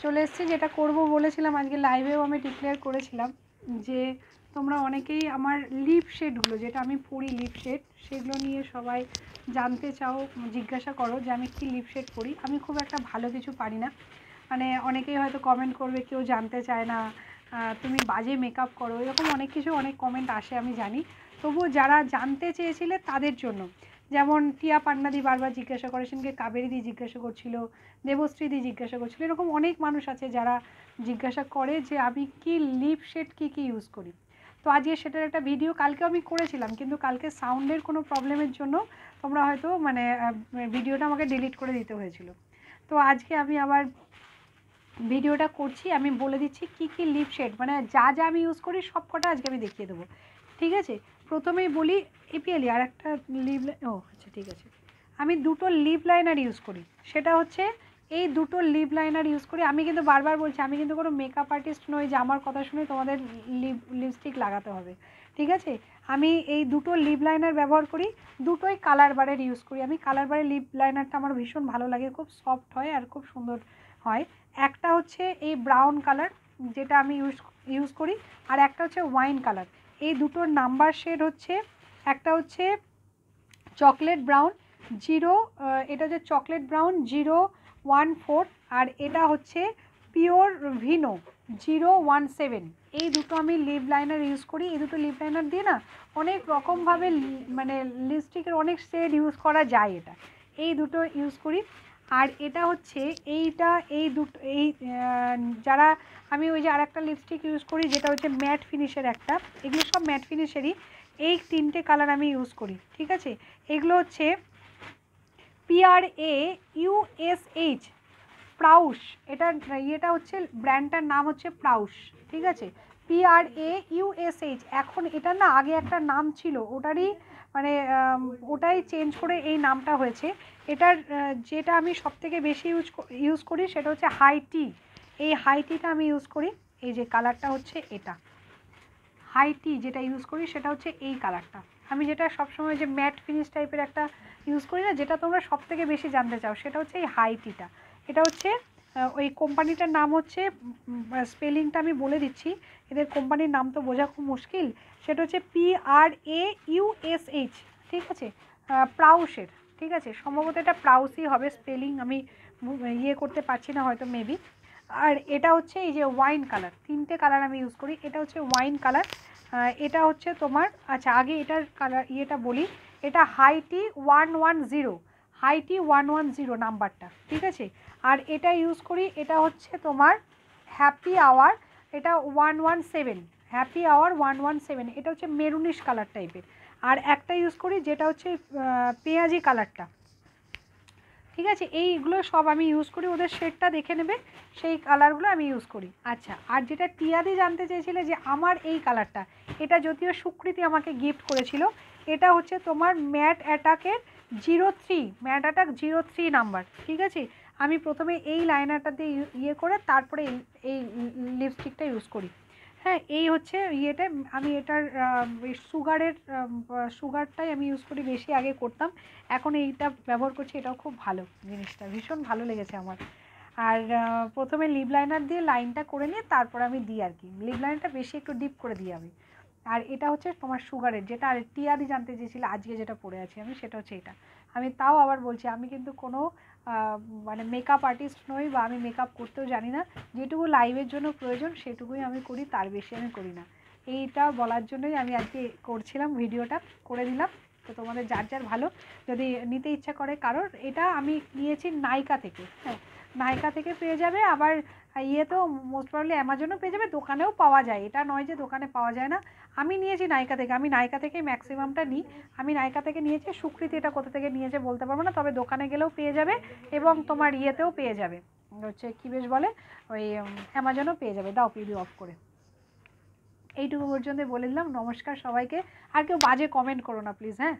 চলে এসেছি, যেটা করব বলেছিলাম আজকে লাইভেও আমি ডিক্লেয়ার করেছিলাম যে তোমরা অনেকেই আমার লিপ শেডগুলো, যেটা আমি পরি লিপ শেড, সেগুলো নিয়ে সবাই জানতে চাও, জিজ্ঞাসা করো যে আমি কি লিপ শেড পরি। আমি খুব একটা ভালো কিছু পারি না, মানে অনেকেই হয়তো কমেন্ট করবে, কেউ জানতে চায় না, তুমি বাজে মেকআপ করো, এরকম অনেক কিছু, অনেক কমেন্ট আসে আমি জানি। তবুও যারা জানতে চেয়েছিলে তাদের জন্য, যেমন টিয়া পান্নাদি বারবার জিজ্ঞাসা করে, সেদিনকে কাবেরীদি জিজ্ঞাসা করছিল, দেবশ্রীদি জিজ্ঞাসা করছিল, এরকম অনেক মানুষ আছে যারা জিজ্ঞাসা করে যে আমি কি লিপ শেড কী কী ইউজ করি। তো আজকে সেটার একটা ভিডিও কালকে আমি করেছিলাম, কিন্তু কালকে সাউন্ডের কোনো প্রবলেমের জন্য তোমরা হয়তো মানে ভিডিওটা আমাকে ডিলিট করে দিতে হয়েছিল। তো আজকে আমি আবার ভিডিওটা করছি, আমি বলে দিচ্ছি কি কি লিপ শেড, মানে যা যা আমি ইউজ করি সব কটা আজকে আমি দেখিয়ে দেবো, ঠিক আছে। প্রথমেই বলি এপিএলই, আর একটা লিপ, ও আচ্ছা ঠিক আছে, আমি দুটো লিপ লাইনার ইউজ করি, সেটা হচ্ছে এই দুটো লিপ লাইনার ইউজ করি। আমি কিন্তু বারবার বলছি, আমি কিন্তু কোনো মেকআপ আর্টিস্ট নই যে আমার কথা শুনে তোমাদের লিপস্টিক লাগাতে হবে, ঠিক আছে। আমি এই দুটো লিপ লাইনার ব্যবহার করি, দুটোই কালার বারের ইউজ করি। আমি কালার বারের লিপ লাইনারটা আমার ভীষণ ভালো লাগে, খুব সফট হয় আর খুব সুন্দর হয়। একটা হচ্ছে এই ব্রাউন কালার, যেটা আমি ইউজ করি, আর একটা হচ্ছে ওয়াইন কালার। এই দুটোর নাম্বার শেড হচ্ছে, একটা হচ্ছে চকলেট ব্রাউন জিরো, এটা হচ্ছে চকলেট ব্রাউন 014, আর এটা হচ্ছে পিওর ভিনো 017। এই দুটো আমি লিপ লাইনার ইউজ করি। এই দুটো লিপ লাইনার দিয়ে না অনেক রকমভাবে মানে লিপস্টিকের অনেক শেড ইউজ করা যায়, এটা এই দুটো ইউজ করি। আর এটা হচ্ছে এইটা, এই দুটো এই যারা, আমি ওই যে আরেকটা লিপস্টিক ইউজ করি যেটা হচ্ছে ম্যাট ফিনিশের একটা, এগুলো সব ম্যাট ফিনিশেরই, এই তিনটে কালার আমি ইউজ করি, ঠিক আছে। এগুলো হচ্ছে PRAUSH প্রাউশ, এটা হচ্ছে ব্র্যান্ডটার নাম হচ্ছে প্রাউশ, ঠিক আছে, PRAUSH। এখন এটা না আগে একটা নাম ছিল, ওটারই মানে ওটাই চেঞ্জ করে এই নামটা হয়েছে। এটার যেটা আমি সবথেকে বেশি ইউজ করি সেটা হচ্ছে হাই টি। এই হাই টিটা আমি ইউজ করি, এই যে কালারটা হচ্ছে এটা হাই টি, যেটা ইউজ করি সেটা হচ্ছে এই কালারটা। আমি যেটা সবসময় যে ম্যাট ফিনিশ টাইপের একটা ইউজ করি না, যেটা তোমরা সব থেকে বেশি জানতে চাও, সেটা হচ্ছে এই হাই টিটা। এটা হচ্ছে ওই কোম্পানিটার নাম হচ্ছে, স্পেলিংটা আমি বলে দিচ্ছি, এদের কোম্পানির নাম তো বোঝা খুব মুশকিল। সেটা হচ্ছে PRAUSH, ঠিক আছে, প্রাউশের, ঠিক আছে, সম্ভবত এটা প্রাউসই হবে, স্পেলিং আমি ইয়ে করতে পারছি না হয়তো মেবি। আর এটা হচ্ছে এই যে ওয়াইন কালার, তিনটে কালার আমি ইউজ করি। এটা হচ্ছে ওয়াইন কালার, এটা হচ্ছে তোমার, আচ্ছা আগে এটার কালার ইয়েটা বলি, এটা হাইটি 110, হাইটি 110 নাম্বারটা, ঠিক আছে। আর এটা ইউজ করি, এটা হচ্ছে তোমার হ্যাপি আওয়ার, এটা 117, হ্যাপি আওয়ার 117, এটা হচ্ছে মেরুনিশ কালার টাইপের। আর একটা ইউজ করি যেটা হচ্ছে পেঁয়াজি কালারটা, ঠিক আছে। এইগুলো সব আমি ইউজ করি, ওদের শেডটা দেখে নেবে, সেই কালারগুলো আমি ইউজ করি। আচ্ছা, আর যেটা টিয়াদি জানতে চেয়েছিলে যে আমার এই কালারটা, এটা যদিও সুকৃতি আমাকে গিফট করেছিল, এটা হচ্ছে তোমার ম্যাট অ্যাটাকের 03, ম্যাট অ্যাটাক 03 নাম্বার, ঠিক আছে। আমি প্রথমে এই লাইনারটা দিয়ে ইয়ে করে তারপরে এই লিপস্টিকটা ইউজ করি। হ্যাঁ, এই হচ্ছে ইয়েটা, আমি এটার সুগারটাই আমি ইউজ করি বেশি, আগে করতাম, এখন এইটা ব্যবহার করছি, এটাও খুব ভালো, জিনিসটা ভীষণ ভালো লেগেছে আমার। আর প্রথমে লিপ লাইনার দিয়ে লাইনটা করে নিয়ে তারপর আমি দিই আর কি, লিপ লাইনারটা বেশি একটু ডিপ করে দিই আমি। আর এটা হচ্ছে তোমার সুগারের, যেটা আর টিয়াদি জানতে চেয়েছিল আজকে যেটা পরে আছি আমি, সেটা হচ্ছে এটা। আমি তাও আবার বলছি, আমি কিন্তু কোনো মানে মেকআপ আর্টিস্ট নই, বা আমি মেকআপ করতেও জানি না, যেটুকু লাইভের জন্য প্রয়োজন সেটুকুই আমি করি, তার বেশি আমি করি না। এইটা বলার জন্যই আমি আজকে করছিলাম, ভিডিওটা করে দিলাম। তো তোমাদের যার যার ভালো যদি নিতে ইচ্ছা করে কারোর, এটা আমি নিয়েছি নাইকা থেকে, হ্যাঁ নাইকা থেকে পেয়ে যাবে, আবার ইয়েতেও মোস্ট প্রবলি অ্যামাজনও পেয়ে যাবে, দোকানেও পাওয়া যায়, এটা নয় যে দোকানে পাওয়া যায় না। আমি নিয়েছি নাইকা থেকে, আমি নাইকা থেকে ম্যাক্সিমামটা নিই, আমি নাইকা থেকে নিয়েছি। সুকৃতি এটা কোথা থেকে নিয়েছে বলতে পারবো না, তবে দোকানে গেলেও পেয়ে যাবে, এবং তোমার ইয়েতেও পেয়ে যাবে, হচ্ছে কী বেশ বলে, ওই অ্যামাজনও পেয়ে যাবে। দাও পিডি অফ করে, এইটুকু পর্যন্ত বলে দিলাম। নমস্কার সবাইকে, আর কেউ বাজে কমেন্ট করো না প্লিজ, হ্যাঁ।